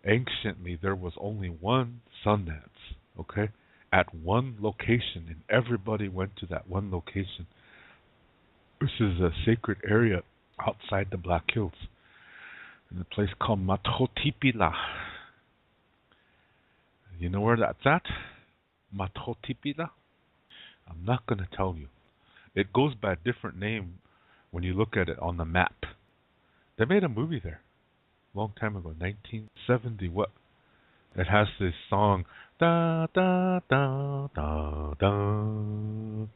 Anciently, there was only one Sundance, okay, at one location, and everybody went to that one location. This is a sacred area outside the Black Hills, in a place called Matotipila. You know where that's at? Matotipila? I'm not going to tell you. It goes by a different name when you look at it on the map. They made a movie there a long time ago, 1970. What? It has this song, da da da da da.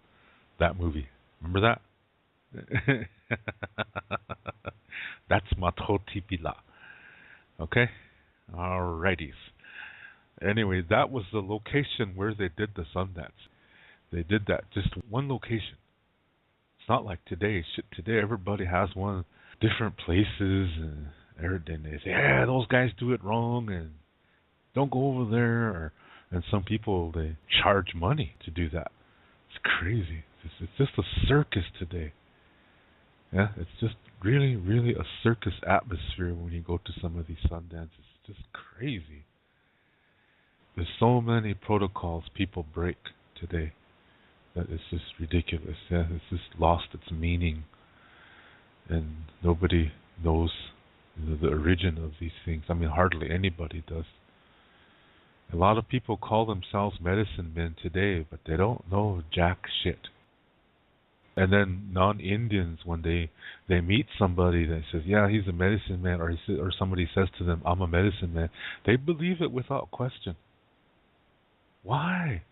That movie. Remember that? That's Matotipila. Okay? Alrighties. Anyway, that was the location where they did the Sundance. They did that, just one location. It's not like today. Shit, today everybody has one, different places, and everything. They say, yeah, those guys do it wrong, and don't go over there. And some people, they charge money to do that. It's crazy. It's just a circus today. Yeah, it's just really, really a circus atmosphere when you go to some of these Sundances. It's just crazy. There's so many protocols people break today that it's just ridiculous. Yeah, it's just lost its meaning, and nobody knows the origin of these things. I mean, hardly anybody does. A lot of people call themselves medicine men today, but they don't know jack shit. And then non-Indians, when they meet somebody that says, yeah, he's a medicine man, or somebody says to them, I'm a medicine man, they believe it without question. Why?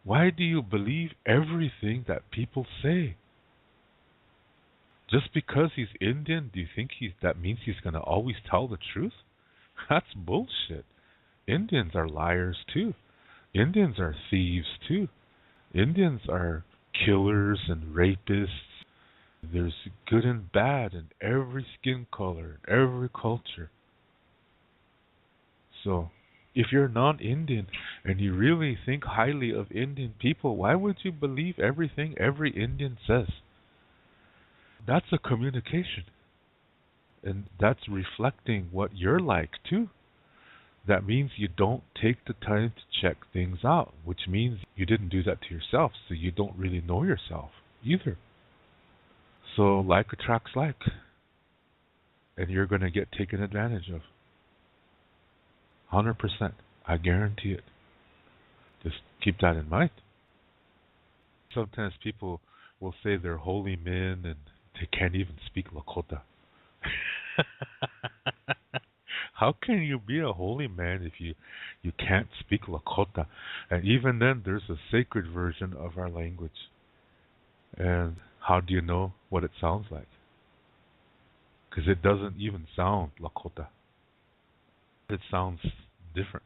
Why do you believe everything that people say? Just because he's Indian, do you think that means he's going to always tell the truth? That's bullshit. Indians are liars too. Indians are thieves too. Indians are killers and rapists. There's good and bad in every skin color, every culture. So, if you're non-Indian and you really think highly of Indian people, why would you believe everything every Indian says? That's a communication. And that's reflecting what you're like too. That means you don't take the time to check things out, which means you didn't do that to yourself, so you don't really know yourself either. So like attracts like, and you're going to get taken advantage of. 100%. I guarantee it. Just keep that in mind. Sometimes people will say they're holy men and they can't even speak Lakota. How can you be a holy man if you can't speak Lakota? And even then, there's a sacred version of our language. And how do you know what it sounds like? Because it doesn't even sound Lakota. It sounds different.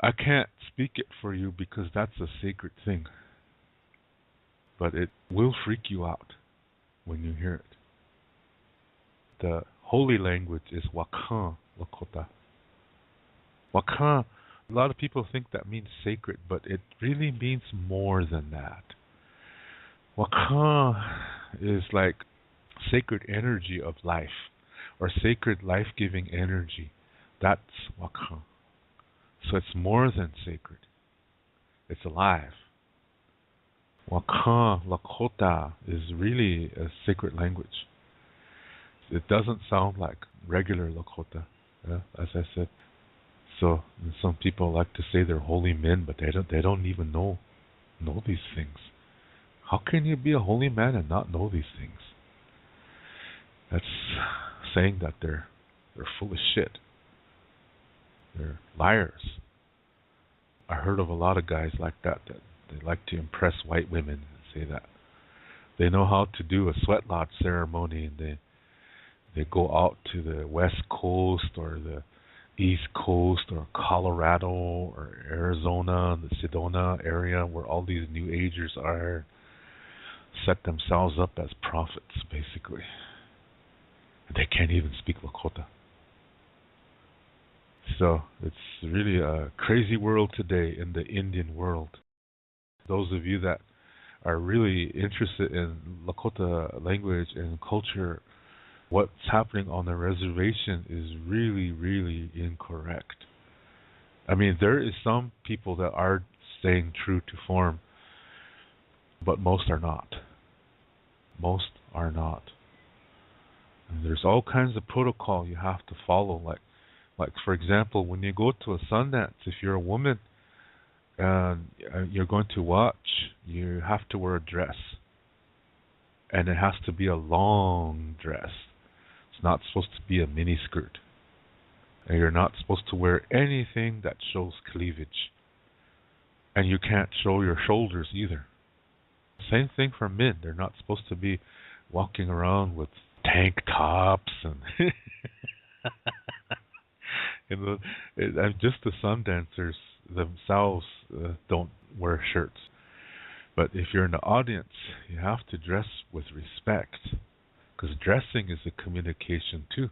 I can't speak it for you because that's a sacred thing. But it will freak you out when you hear it. The holy language is Wakan Lakota. Wakan, a lot of people think that means sacred, but it really means more than that. Wakan is like sacred energy of life, or sacred life-giving energy. That's Wakan. So it's more than sacred. It's alive. Wakan Lakota is really a sacred language. It doesn't sound like regular Lakota, as I said. So some people like to say they're holy men, but they don't even know these things. How can you be a holy man and not know these things? That's saying that they're full of shit. They're liars. I heard of a lot of guys like that they like to impress white women and say that they know how to do a sweat lodge ceremony, and they go out to the West Coast or the East Coast or Colorado or Arizona, the Sedona area where all these New Agers are, set themselves up as prophets, basically. They can't even speak Lakota. So it's really a crazy world today in the Indian world. Those of you that are really interested in Lakota language and culture, What's happening on the reservation is really, really incorrect. I mean, there is some people that are staying true to form, but most are not. Most are not. And there's all kinds of protocol you have to follow. Like for example, when you go to a Sundance, if you're a woman and you're going to watch, you have to wear a dress, and it has to be a long dress. It's not supposed to be a mini skirt. And you're not supposed to wear anything that shows cleavage. And you can't show your shoulders either. Same thing for men. They're not supposed to be walking around with tank tops and just the sun dancers themselves don't wear shirts. But if you're in the audience, you have to dress with respect, because dressing is a communication too.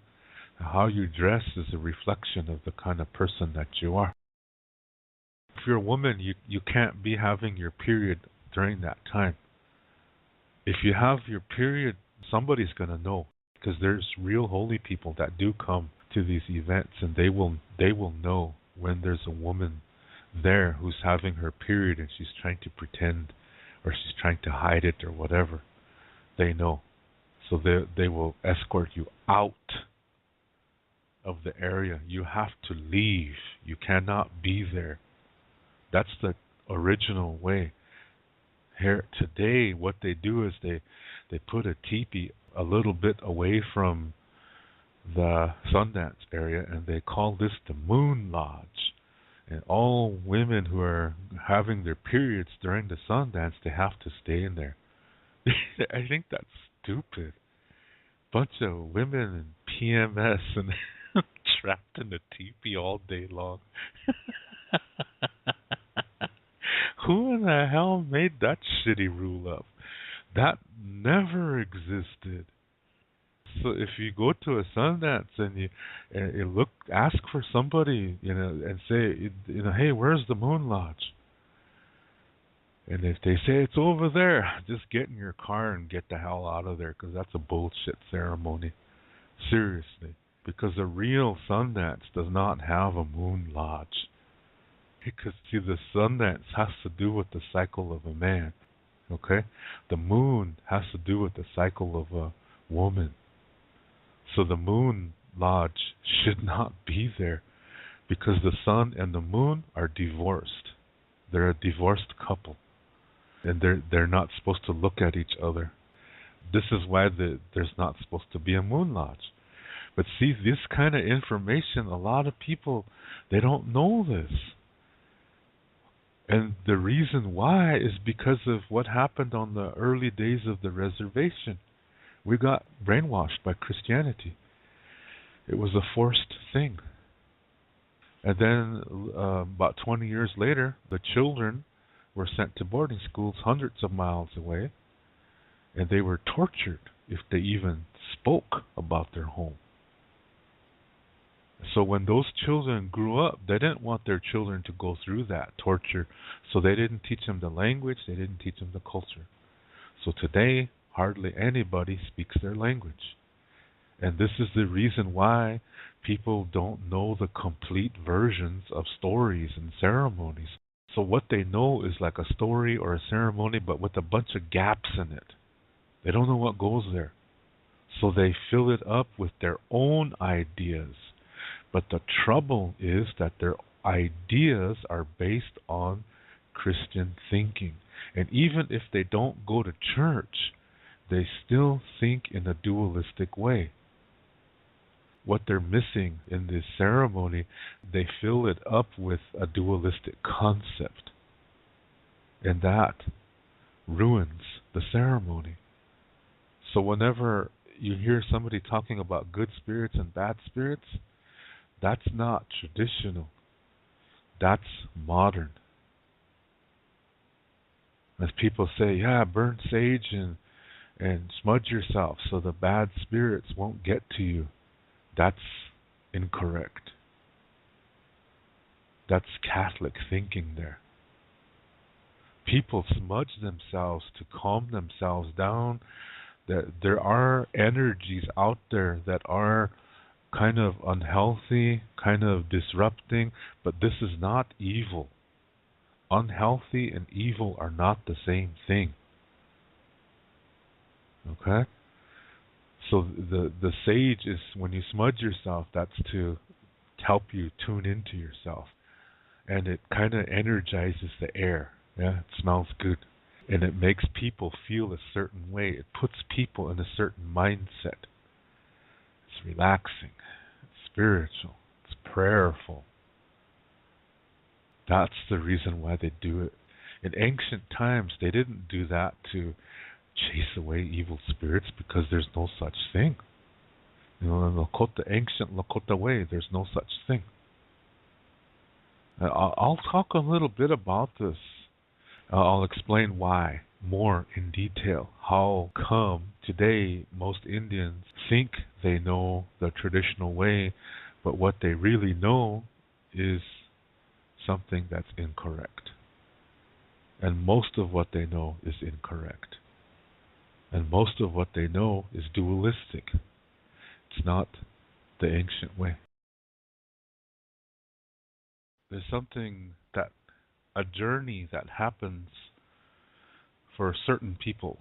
How you dress is a reflection of the kind of person that you are. If you're a woman, you can't be having your period during that time. If you have your period, somebody's going to know, because there's real holy people that do come to these events, and they will know when there's a woman there who's having her period and she's trying to pretend or she's trying to hide it or whatever. They know. So they will escort you out of the area. You have to leave. You cannot be there. That's the original way. Here today, what they do is they put a teepee a little bit away from the Sundance area, and they call this the Moon Lodge. And all women who are having their periods during the Sundance, they have to stay in there. I think that's stupid. Bunch of women in PMS and trapped in the teepee all day long. Who in the hell made that shitty rule up? That never existed. So if you go to a Sundance and you ask for somebody, and say, hey, where's the Moon Lodge? And if they say it's over there, just get in your car and get the hell out of there, because that's a bullshit ceremony. Seriously. Because a real Sundance does not have a Moon Lodge. Because, see, the Sundance has to do with the cycle of a man. Okay? The moon has to do with the cycle of a woman. So the Moon Lodge should not be there, because the sun and the moon are divorced. They're a divorced couple, and they're not supposed to look at each other. This is why there's not supposed to be a Moon Lodge. But see, this kind of information, a lot of people, they don't know this. And the reason why is because of what happened on the early days of the reservation. We got brainwashed by Christianity. It was a forced thing. And then about 20 years later, the children were sent to boarding schools hundreds of miles away, and they were tortured if they even spoke about their home. So when those children grew up, they didn't want their children to go through that torture, so they didn't teach them the language, they didn't teach them the culture. So today, hardly anybody speaks their language. And this is the reason why people don't know the complete versions of stories and ceremonies. So what they know is like a story or a ceremony, but with a bunch of gaps in it. They don't know what goes there. So they fill it up with their own ideas. But the trouble is that their ideas are based on Christian thinking. And even if they don't go to church, they still think in a dualistic way. What they're missing in this ceremony, they fill it up with a dualistic concept. And that ruins the ceremony. So whenever you hear somebody talking about good spirits and bad spirits, that's not traditional. That's modern. As people say, yeah, burn sage and smudge yourself so the bad spirits won't get to you. That's incorrect. That's Catholic thinking there. People smudge themselves to calm themselves down, That there are energies out there that are kind of unhealthy, kind of disrupting, but this is not evil. Unhealthy and evil are not the same thing. Okay? So the sage is, when you smudge yourself, that's to help you tune into yourself. And it kind of energizes the air. Yeah, it smells good. And it makes people feel a certain way. It puts people in a certain mindset. It's relaxing. It's spiritual. It's prayerful. That's the reason why they do it. In ancient times, they didn't do that to chase away evil spirits, because there's no such thing. In the ancient Lakota way, there's no such thing. I'll talk a little bit about this. I'll explain why more in detail. How come today most Indians think they know the traditional way, but what they really know is something that's incorrect. And most of what they know is incorrect. And most of what they know is dualistic. It's not the ancient way. There's a journey that happens for certain people.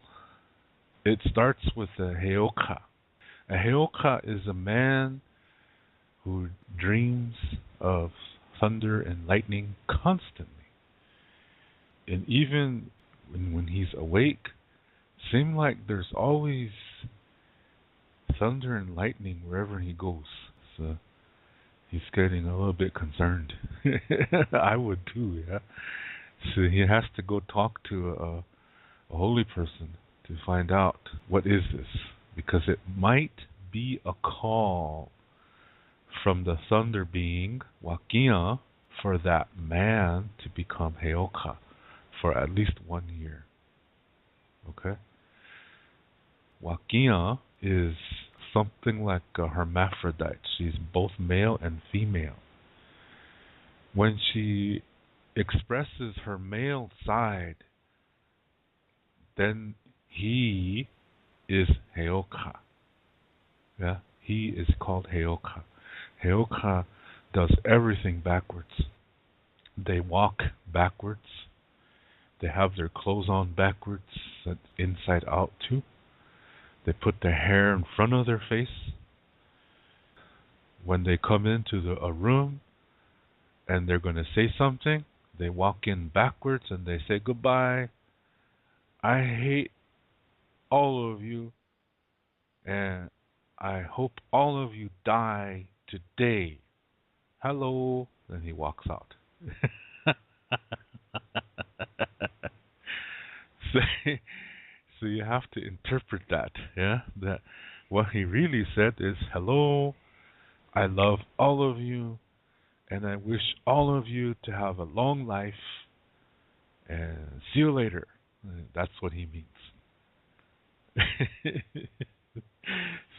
It starts with a Heyoka. A Heyoka is a man who dreams of thunder and lightning constantly. And even when he's awake, seems like there's always thunder and lightning wherever he goes. So he's getting a little bit concerned. I would too, yeah. So he has to go talk to a holy person to find out what is this, because it might be a call from the thunder being Wacipi for that man to become Heyoka for at least 1 year. Okay? Wacipi is something like a hermaphrodite. She's both male and female. When she expresses her male side, then he is Heyoka. Yeah, he is called Heyoka. Heyoka does everything backwards. They walk backwards. They have their clothes on backwards, inside out too. They put their hair in front of their face. When they come into a room and they're going to say something, they walk in backwards and they say goodbye. I hate all of you, and I hope all of you die today. Hello. Then he walks out. So you have to interpret that, yeah? That what he really said is, hello, I love all of you, and I wish all of you to have a long life, and see you later. That's what he means.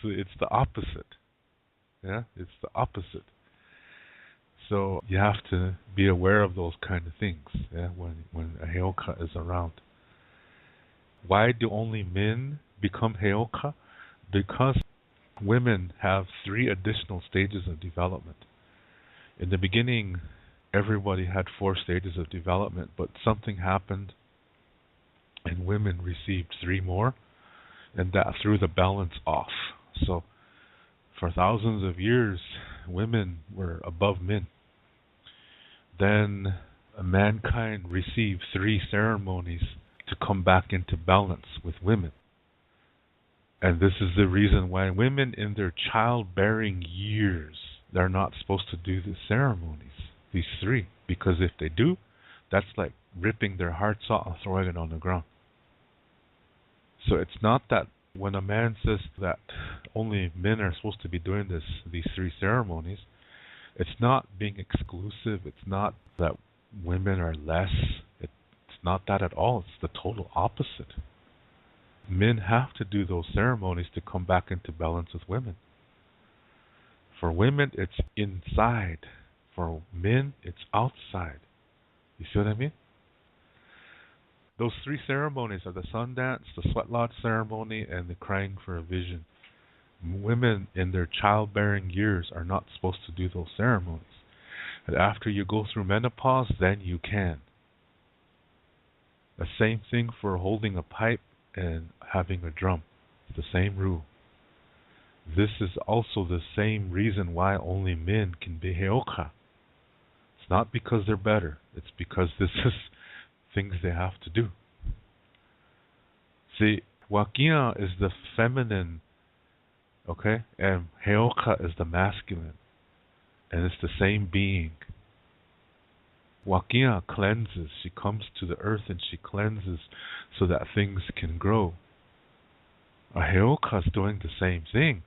So it's the opposite. Yeah, it's the opposite. So you have to be aware of those kind of things, yeah, when a Heyoka is around. Why do only men become Heyoka? Because women have 3 additional stages of development. In the beginning, everybody had 4 stages of development, but something happened and women received 3 more, and that threw the balance off. So for thousands of years, women were above men. Then mankind received 3 ceremonies to come back into balance with women. And this is the reason why women in their childbearing years, they're not supposed to do the ceremonies, these 3. Because if they do, that's like ripping their hearts out and throwing it on the ground. So it's not that when a man says that only men are supposed to be doing these 3 ceremonies, it's not being exclusive. It's not that women are less. It's not that at all. It's the total opposite. Men have to do those ceremonies to come back into balance with women. For women, it's inside. For men, it's outside. You see what I mean? Those three ceremonies are the Sundance, the Sweat Lodge ceremony, and the Crying for a Vision. Women in their childbearing years are not supposed to do those ceremonies. And after you go through menopause, then you can. The same thing for holding a pipe and having a drum. It's the same rule. This is also the same reason why only men can be Heyoka. It's not because they're better. It's because this is things they have to do. See, Wacipi is the feminine, okay? And Heyoka is the masculine. And it's the same being. Wacipi cleanses. She comes to the earth and she cleanses so that things can grow. A Heyoka is doing the same thing,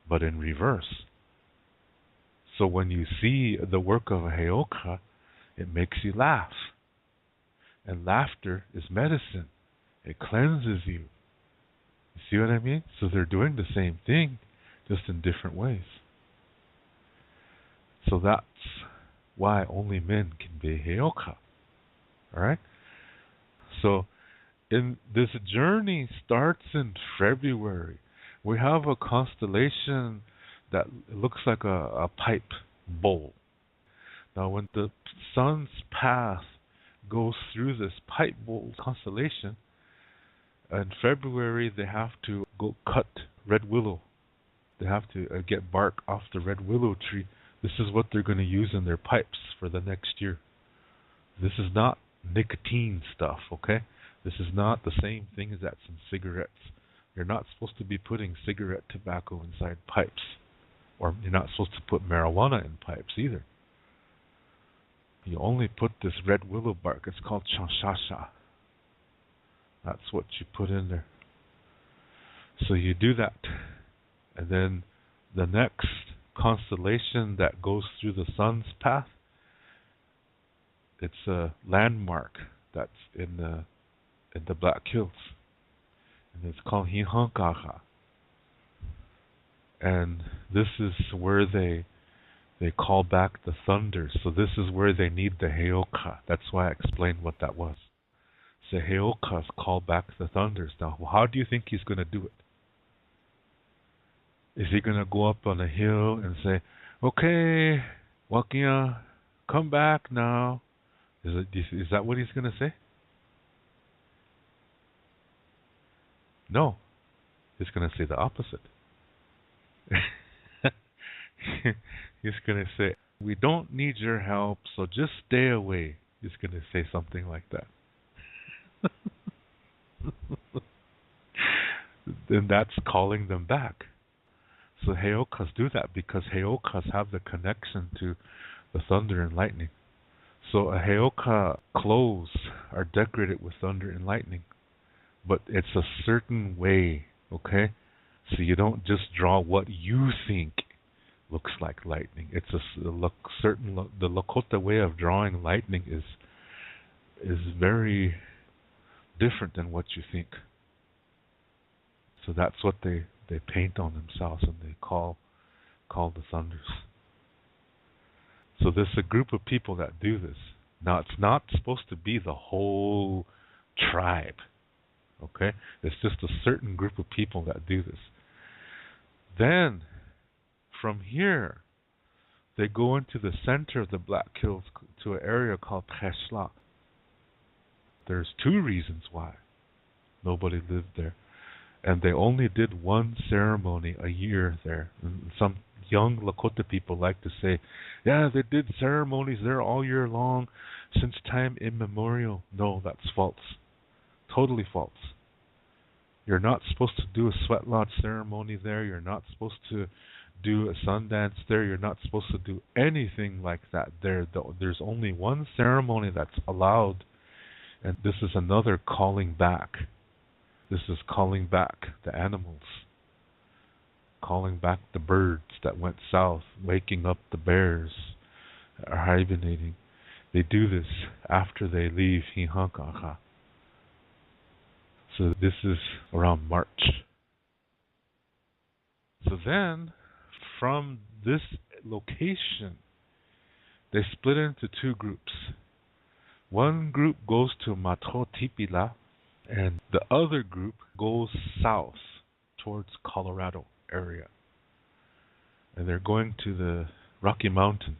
but in reverse. So when you see the work of a Heyoka, it makes you laugh. And laughter is medicine. It cleanses you. You see what I mean? So they're doing the same thing, just in different ways. So that's why only men can be Heyoka. Alright? So in this journey starts in February. We have a constellation that looks like a pipe bowl. Now when the sun's path goes through this pipe bowl constellation, in February they have to go cut red willow. They have to get bark off the red willow tree. This is what they're going to use in their pipes for the next year. This is not nicotine stuff, okay? This is not the same thing as that's in cigarettes. You're not supposed to be putting cigarette tobacco inside pipes. Or you're not supposed to put marijuana in pipes either. You only put this red willow bark. It's called chanshasha. That's what you put in there. So you do that. And then the next constellation that goes through the sun's path, it's a landmark that's in the Black Hills. And it's called Heyoka. And this is where they call back the thunder. So this is where they need the Heyoka. That's why I explained what that was. So Heyokas call back the thunders. Now, how do you think he's going to do it? Is he going to go up on a hill and say, "Okay, Wacipi, come back now"? Is that what he's going to say? No. He's going to say the opposite. He's going to say, "We don't need your help, so just stay away." He's going to say something like that. Then that's calling them back. So Heyokas do that because Heyokas have the connection to the thunder and lightning. So a Heyoka clothes are decorated with thunder and lightning. But it's a certain way, okay? So you don't just draw what you think looks like lightning. It's the Lakota way of drawing lightning is very different than what you think. So that's what they paint on themselves and they call the thunders. So there's a group of people that do this. Now it's not supposed to be the whole tribe. Okay? It's just a certain group of people that do this. Then from here they go into the center of the Black Hills to an area called Tresla. There's two reasons why nobody lived there. And they only did one ceremony a year there. And some young Lakota people like to say, "Yeah, they did ceremonies there all year long since time immemorial." No, that's false. Totally false. You're not supposed to do a sweat lodge ceremony there. You're not supposed to do a Sundance there. You're not supposed to do anything like that there. There's only one ceremony that's allowed, and this is another calling back. This is calling back the animals, calling back the birds that went south, waking up the bears that are hibernating. They do this after they leave Heyoka. So this is around March. So then, from this location, they split into two groups. One group goes to Matro Tipila, And the other group goes south towards Colorado area. And they're going to the Rocky Mountains.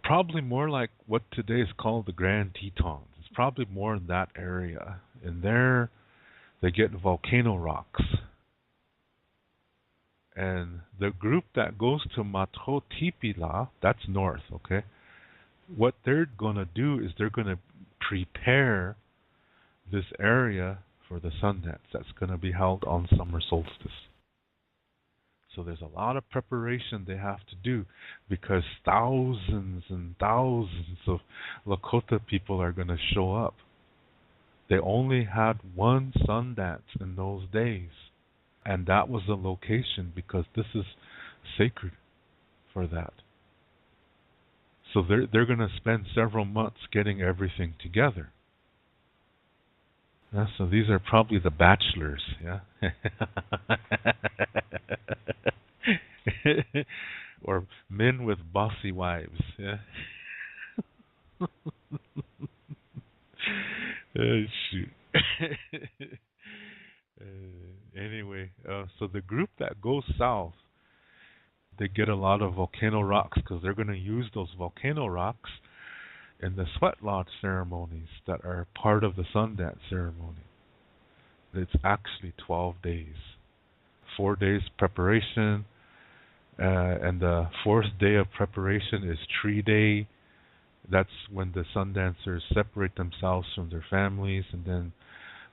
Probably more like what today is called the Grand Tetons. It's probably more in that area. And there they get volcano rocks. And the group that goes to Matotipila, that's north, okay? What they're going to do is they're going to prepare this area for the Sundance that's going to be held on summer solstice. So there's a lot of preparation they have to do because thousands and thousands of Lakota people are going to show up. They only had one Sundance in those days, and that was the location because this is sacred for that. So they're going to spend several months getting everything together. Yeah, so these are probably the bachelors, yeah? Or men with bossy wives, yeah? Shoot. Anyway, so the group that goes south, they get a lot of volcano rocks because they're going to use those volcano rocks in the sweat lodge ceremonies that are part of the Sundance ceremony. It's actually 12 days. 4 days preparation, and the fourth day of preparation is tree day. That's when the Sundancers separate themselves from their families, and then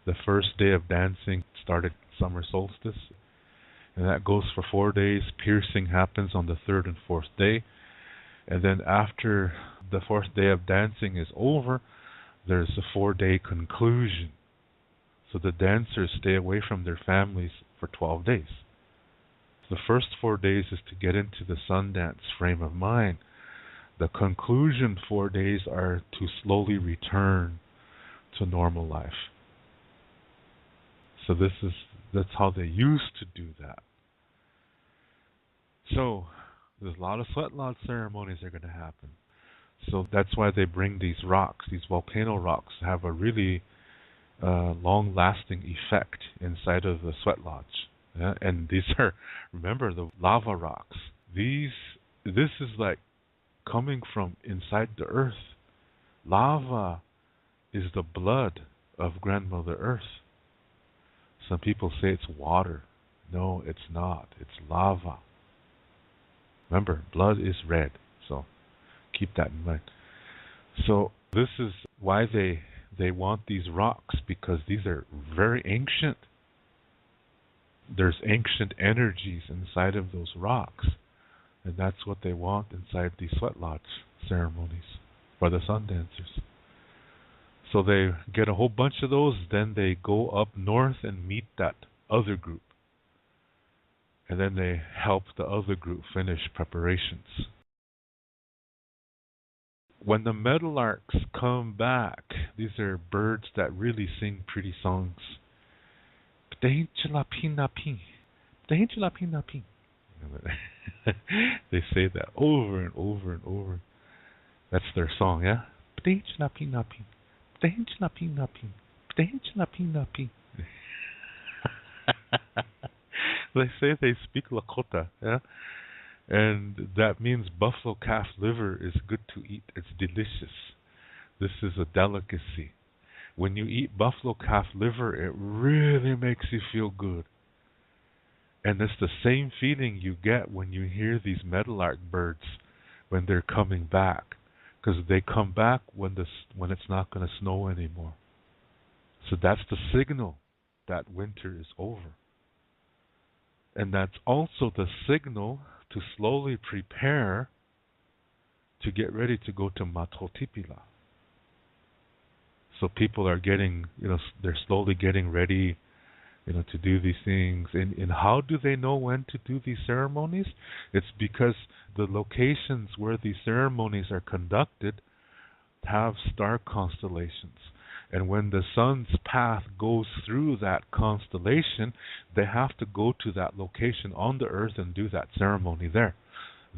the first day of dancing started summer solstice, and that goes for 4 days. Piercing happens on the third and fourth day, and then after the fourth day of dancing is over, there's a 4-day conclusion. So the dancers stay away from their families for 12 days. The first 4 days is to get into the Sundance frame of mind. The conclusion 4 days are to slowly return to normal life. So that's how they used to do that. So there's a lot of sweat lodge ceremonies that are going to happen. So that's why they bring these rocks. These volcano rocks have a really long-lasting effect inside of the sweat lodge. Yeah? And these are, remember, the lava rocks. This is like coming from inside the earth. Lava is the blood of Grandmother Earth. Some people say it's water. No, it's not. It's lava. Remember, blood is red. So keep that in mind. So this is why they want these rocks, because these are very ancient. There's ancient energies inside of those rocks. And that's what they want inside these sweat lodge ceremonies for the sun dancers. So they get a whole bunch of those, then they go up north and meet that other group. And then they help the other group finish preparations. When the meadowlarks come back, these are birds that really sing pretty songs. They say that over and over and over. That's their song, yeah? They say they speak Lakota, yeah? And that means buffalo calf liver is good to eat. It's delicious. This is a delicacy. When you eat buffalo calf liver, it really makes you feel good. And it's the same feeling you get when you hear these meadowlark birds when they're coming back. Because they come back when it's not going to snow anymore. So that's the signal that winter is over. And that's also the signal to slowly prepare to get ready to go to Matotipila. So people are getting, they're slowly getting ready, to do these things. And how do they know when to do these ceremonies? It's because the locations where these ceremonies are conducted have star constellations. And when the sun's path goes through that constellation, they have to go to that location on the earth and do that ceremony there.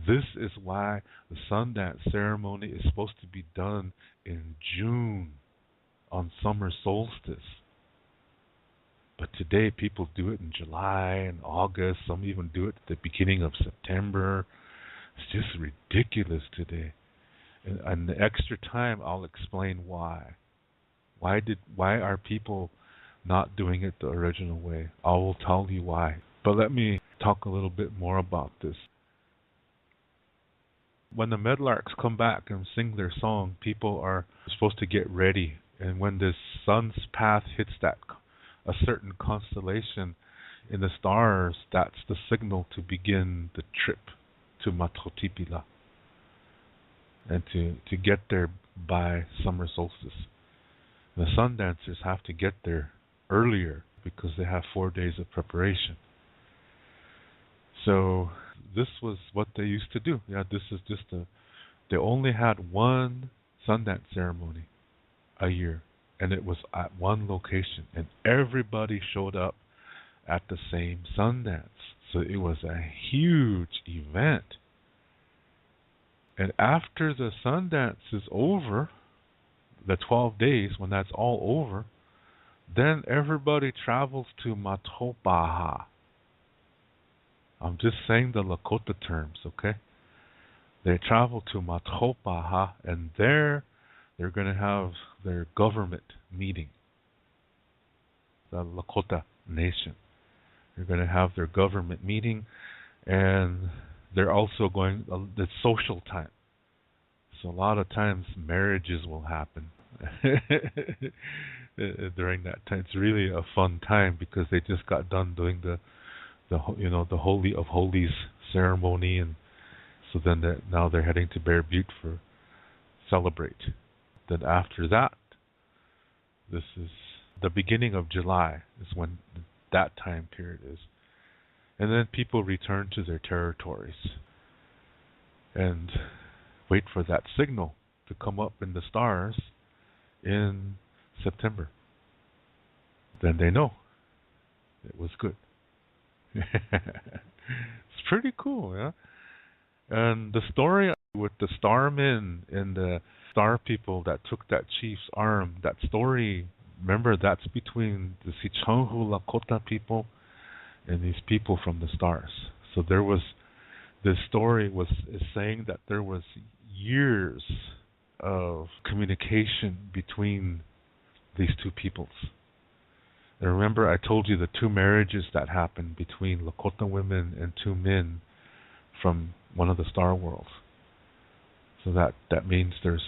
This is why the Sundance ceremony is supposed to be done in June on summer solstice. But today people do it in July and August. Some even do it at the beginning of September. It's just ridiculous today. And the extra time, I'll explain why. Why are people not doing it the original way? I will tell you why. But let me talk a little bit more about this. When the meadlarks come back and sing their song, people are supposed to get ready. And when the sun's path hits a certain constellation in the stars, that's the signal to begin the trip to Matotipila and to get there by summer solstice. The sun dancers have to get there earlier because they have 4 days of preparation. So this was what they used to do. Yeah, this is just they only had one Sundance ceremony a year, and it was at one location, and everybody showed up at the same Sundance. So it was a huge event. And after the Sundance is over, the 12 days, when that's all over, then everybody travels to Matopaha. I'm just saying the Lakota terms, okay? They travel to Matopaha, and there they're going to have their government meeting. The Lakota Nation. They're going to have their government meeting, and they're also going, the social time. So a lot of times marriages will happen during that time. It's really a fun time because they just got done doing the Holy of Holies ceremony, and so then now they're heading to Bear Butte for celebrate. Then after that, this is the beginning of July is when that time period is. And then people return to their territories and wait for that signal to come up in the stars in September. Then they know it was good. It's pretty cool, yeah? And the story with the starmen and the star people that took that chief's arm, that story, remember, that's between the Sicangu Lakota people and these people from the stars. So there was, this story is saying that there was years of communication between these two peoples. And remember, I told you the two marriages that happened between Lakota women and two men from one of the star worlds. So that means there's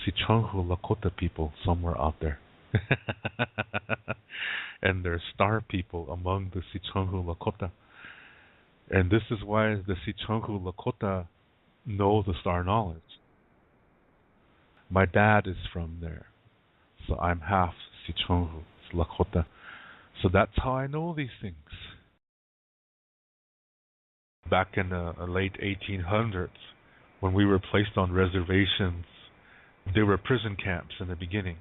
Sicangu Lakota people somewhere out there. And there's star people among the Sicangu Lakota. And this is why the Sicangu Lakota know the star knowledge. My dad is from there, so I'm half Sicangu, Lakota. So that's how I know these things. Back in the late 1800s, when we were placed on reservations, they were prison camps in the beginning.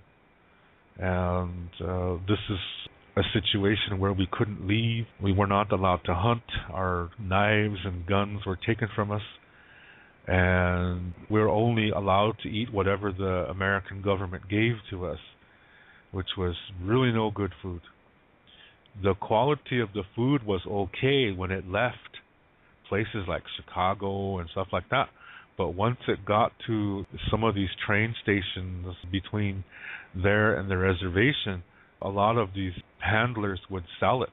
And this is a situation where we couldn't leave. We were not allowed to hunt. Our knives and guns were taken from us. And we were only allowed to eat whatever the American government gave to us, which was really no good food. The quality of the food was okay when it left places like Chicago and stuff like that. But once it got to some of these train stations between there and the reservation, a lot of these handlers would sell it.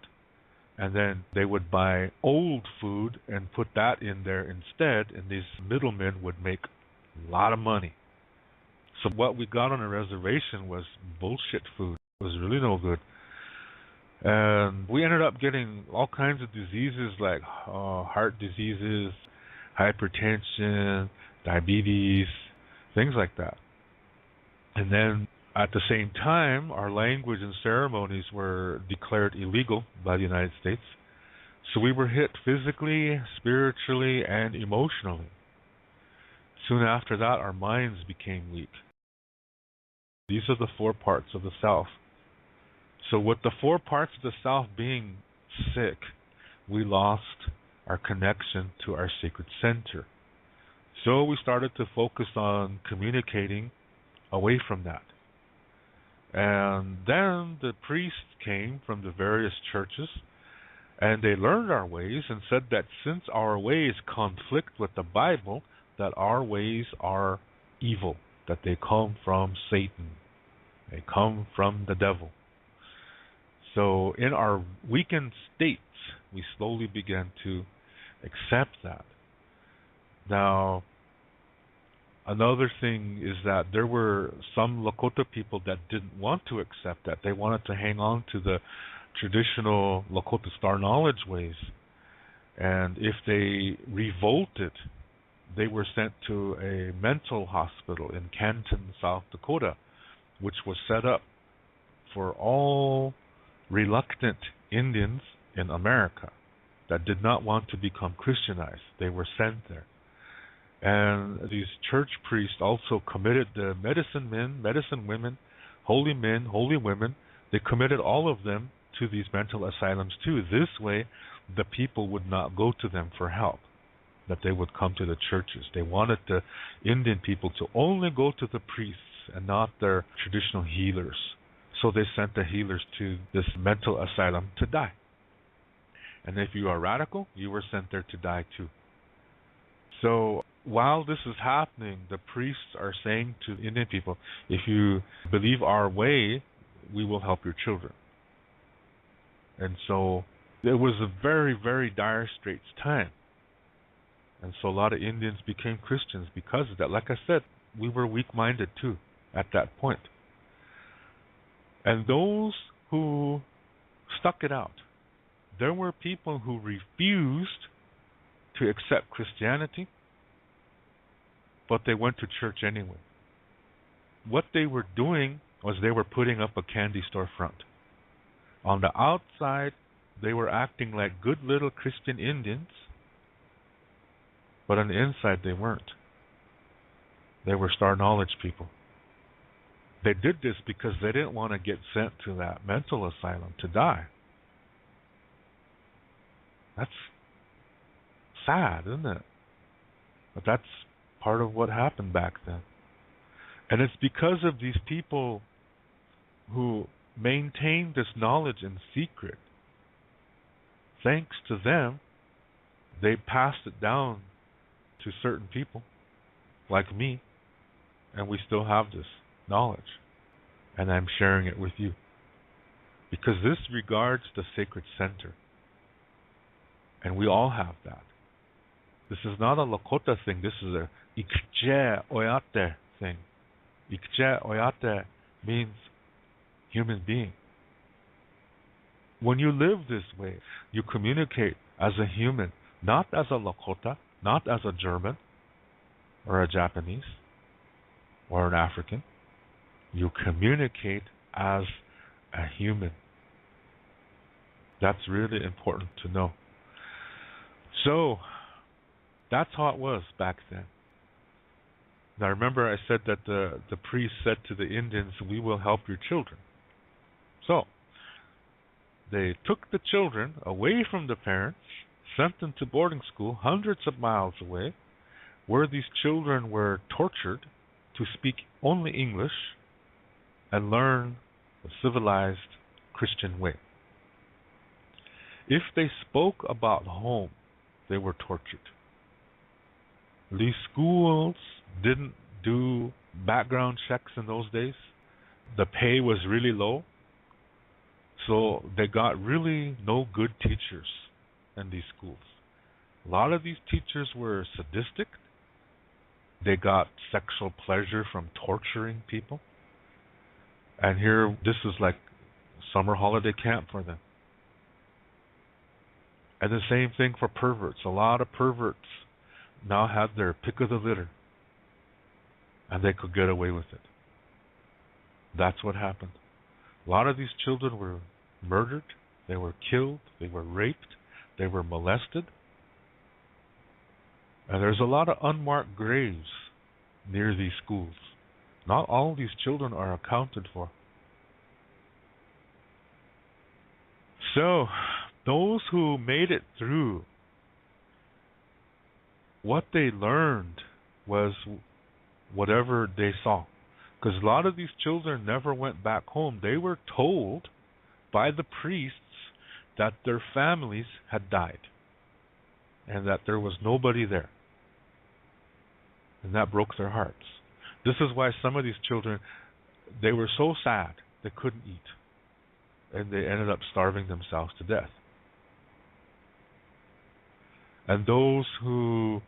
And then they would buy old food and put that in there instead, and these middlemen would make a lot of money. So what we got on a reservation was bullshit food. It was really no good. And we ended up getting all kinds of diseases like heart diseases, hypertension, diabetes, things like that. And then at the same time, our language and ceremonies were declared illegal by the United States. So we were hit physically, spiritually, and emotionally. Soon after that, our minds became weak. These are the four parts of the South. So with the four parts of the South being sick, we lost our connection to our sacred center. So we started to focus on communicating away from that. And then the priests came from the various churches, and they learned our ways and said that since our ways conflict with the Bible, that our ways are evil, that they come from Satan, they come from the devil. So in our weakened states, we slowly began to accept that. Now, another thing is that there were some Lakota people that didn't want to accept that. They wanted to hang on to the traditional Lakota star knowledge ways. And if they revolted, they were sent to a mental hospital in Canton, South Dakota, which was set up for all reluctant Indians in America that did not want to become Christianized. They were sent there. And these church priests also committed the medicine men, medicine women, holy men, holy women. They committed all of them to these mental asylums too. This way, the people would not go to them for help, that they would come to the churches. They wanted the Indian people to only go to the priests and not their traditional healers. So they sent the healers to this mental asylum to die. And if you are radical, you were sent there to die too. So while this is happening, the priests are saying to the Indian people, if you believe our way, we will help your children. And so it was a very, very dire straits time. And so a lot of Indians became Christians because of that. Like I said, we were weak-minded too at that point. And those who stuck it out, there were people who refused to accept Christianity, but they went to church anyway. What they were doing was they were putting up a candy store front. On the outside, they were acting like good little Christian Indians, but on the inside they weren't. They were star knowledge people. They did this because they didn't want to get sent to that mental asylum to die. That's sad, isn't it? But that's part of what happened back then. And it's because of these people who maintained this knowledge in secret. Thanks to them, they passed it down to certain people, like me, and we still have this knowledge. And I'm sharing it with you. Because this regards the sacred center. And we all have that. This is not a Lakota thing. This is a Ikje Oyate thing. Ikje Oyate means human being. When you live this way, you communicate as a human, not as a Lakota, not as a German, or a Japanese, or an African. You communicate as a human. That's really important to know. So, that's how it was back then. Now remember I said that the priest said to the Indians, we will help your children. So, they took the children away from the parents, sent them to boarding school hundreds of miles away, where these children were tortured to speak only English and learn the civilized Christian way. If they spoke about home, they were tortured. These schools didn't do background checks in those days. The pay was really low. So they got really no good teachers in these schools. A lot of these teachers were sadistic. They got sexual pleasure from torturing people. And here, this is like summer holiday camp for them. And the same thing for perverts. A lot of perverts now had their pick of the litter. And they could get away with it. That's what happened. A lot of these children were murdered. They were killed. They were raped. They were molested. And there's a lot of unmarked graves near these schools. Not all these children are accounted for. So, those who made it through, what they learned was whatever they saw. Because a lot of these children never went back home. They were told by the priests that their families had died and that there was nobody there. And that broke their hearts. This is why some of these children, they were so sad they couldn't eat. And they ended up starving themselves to death. And those who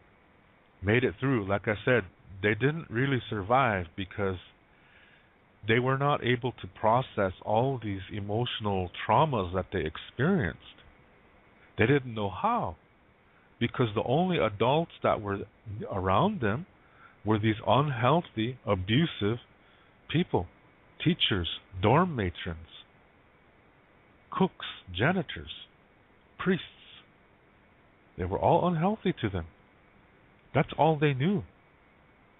made it through, like I said, they didn't really survive because they were not able to process all these emotional traumas that they experienced. They didn't know how, because the only adults that were around them were these unhealthy, abusive people, teachers, dorm matrons, cooks, janitors, priests. They were all unhealthy to them. That's all they knew.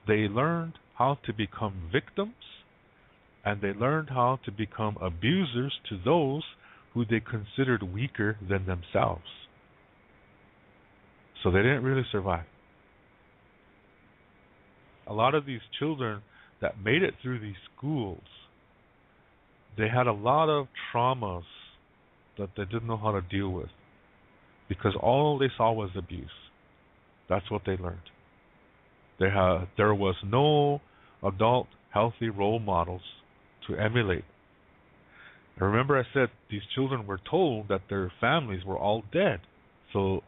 They learned how to become victims, and they learned how to become abusers to those who they considered weaker than themselves. So they didn't really survive. A lot of these children that made it through these schools, they had a lot of traumas that they didn't know how to deal with, because all they saw was abuse. That's what they learned. There was no adult healthy role models to emulate. And remember, I said these children were told that their families were all dead, so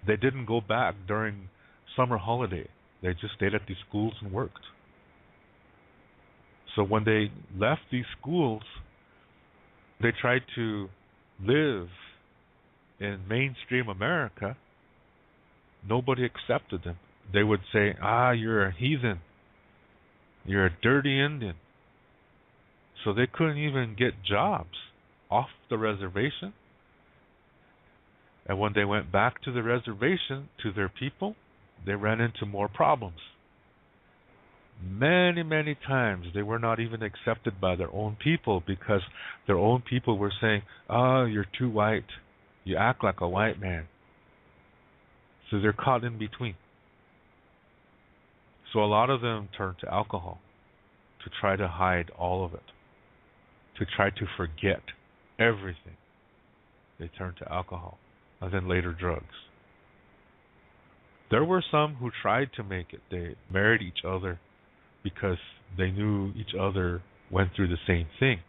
they didn't go back during summer holiday. They just stayed at these schools and worked. So when they left these schools, they tried to live in mainstream America. Nobody accepted them. They would say, you're a heathen. You're a dirty Indian. So they couldn't even get jobs off the reservation. And when they went back to the reservation, to their people, they ran into more problems. Many, many times they were not even accepted by their own people, because their own people were saying, you're too white. You act like a white man. So they're caught in between. So a lot of them turned to alcohol to try to hide all of it, to try to forget everything. They turned to alcohol, and then later drugs. There were some who tried to make it. They married each other because they knew each other went through the same thing.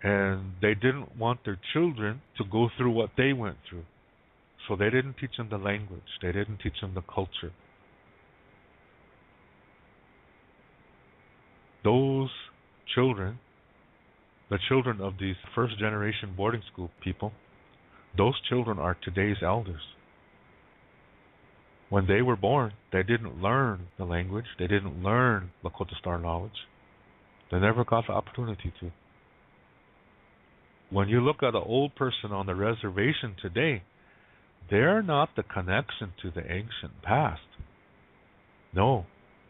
And they didn't want their children to go through what they went through. So they didn't teach them the language. They didn't teach them the culture. Those children, the children of these first generation boarding school people, those children are today's elders. When they were born, they didn't learn the language. They didn't learn Lakota Star knowledge. They never got the opportunity to. When you look at an old person on the reservation today, they're not the connection to the ancient past. No,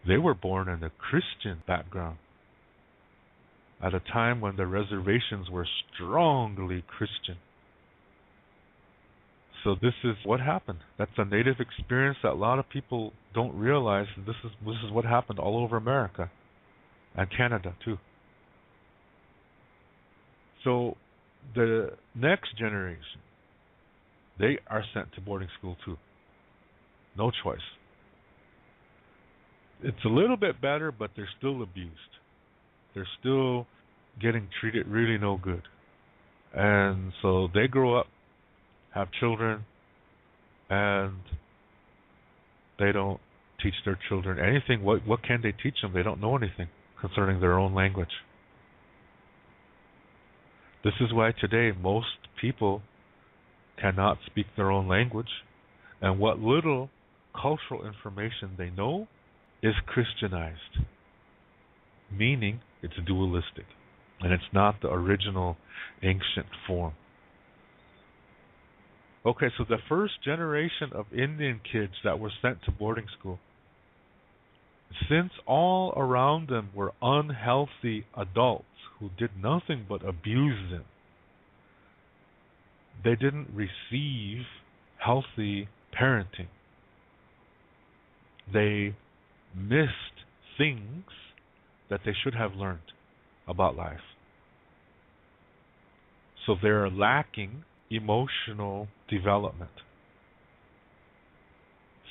they were born in a Christian background at a time when the reservations were strongly Christian. So this is what happened. That's a native experience that a lot of people don't realize. This is what happened all over America and Canada too. So the next generation, they are sent to boarding school too. No choice. It's a little bit better, but they're still abused. They're still getting treated really no good. And so they grow up, have children, and they don't teach their children anything. What can they teach them? They don't know anything concerning their own language. This is why today most people cannot speak their own language, and what little cultural information they know is Christianized, meaning it's dualistic, and it's not the original ancient form. Okay, so the first generation of Indian kids that were sent to boarding school, since all around them were unhealthy adults who did nothing but abuse them, they didn't receive healthy parenting. They missed things that they should have learned about life. So they're lacking emotional development.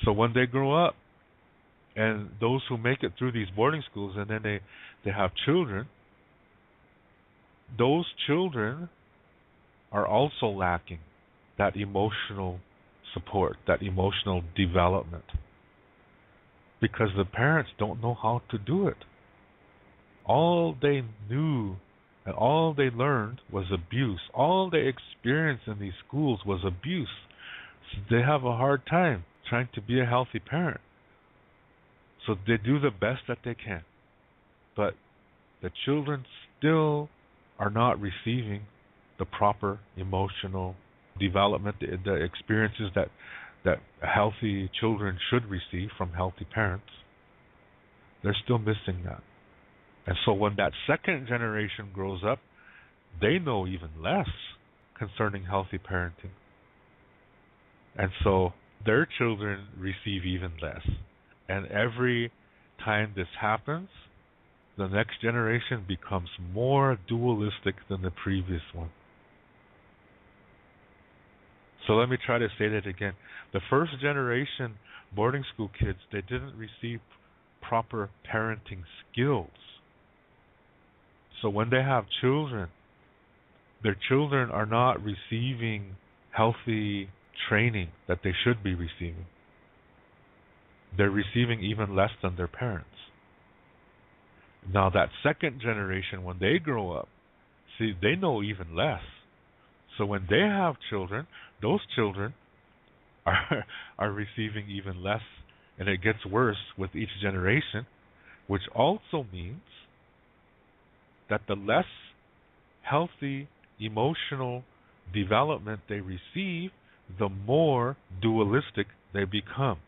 So when they grow up, and those who make it through these boarding schools and then they have children, those children are also lacking that emotional support, that emotional development. Because the parents don't know how to do it. All they knew and all they learned was abuse. All they experienced in these schools was abuse. So they have a hard time trying to be a healthy parent. So they do the best that they can. But the children still are not receiving the proper emotional development, the experiences that healthy children should receive from healthy parents. They're still missing that. And so when that second generation grows up, they know even less concerning healthy parenting. And so their children receive even less. And every time this happens, the next generation becomes more dualistic than the previous one. So let me try to say that again. The first generation boarding school kids, they didn't receive proper parenting skills. So when they have children, their children are not receiving healthy training that they should be receiving. They're receiving even less than their parents. Now that second generation, when they grow up, see, they know even less. So when they have children, those children are receiving even less, and it gets worse with each generation, which also means that the less healthy emotional development they receive, the more dualistic they become.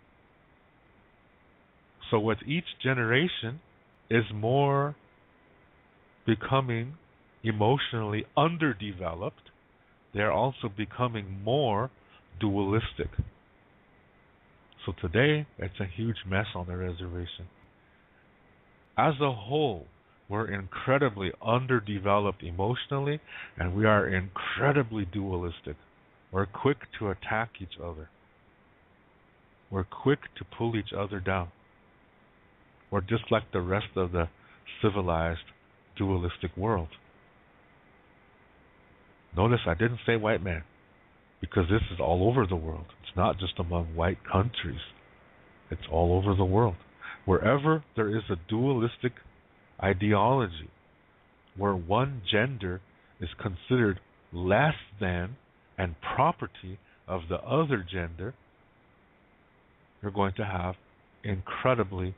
So with each generation is more becoming emotionally underdeveloped, they're also becoming more dualistic. So today, it's a huge mess on the reservation. As a whole, we're incredibly underdeveloped emotionally, and we are incredibly dualistic. We're quick to attack each other. We're quick to pull each other down. We're just like the rest of the civilized, dualistic world. Notice I didn't say white man, because this is all over the world. It's not just among white countries. It's all over the world. Wherever there is a dualistic ideology, where one gender is considered less than and property of the other gender, you're going to have incredibly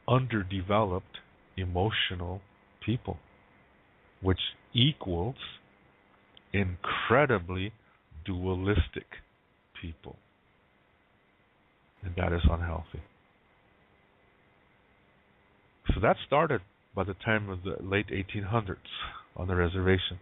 underdeveloped emotional people, which equals incredibly dualistic people. And that is unhealthy. So that started by the time of the late 1800s on the reservation.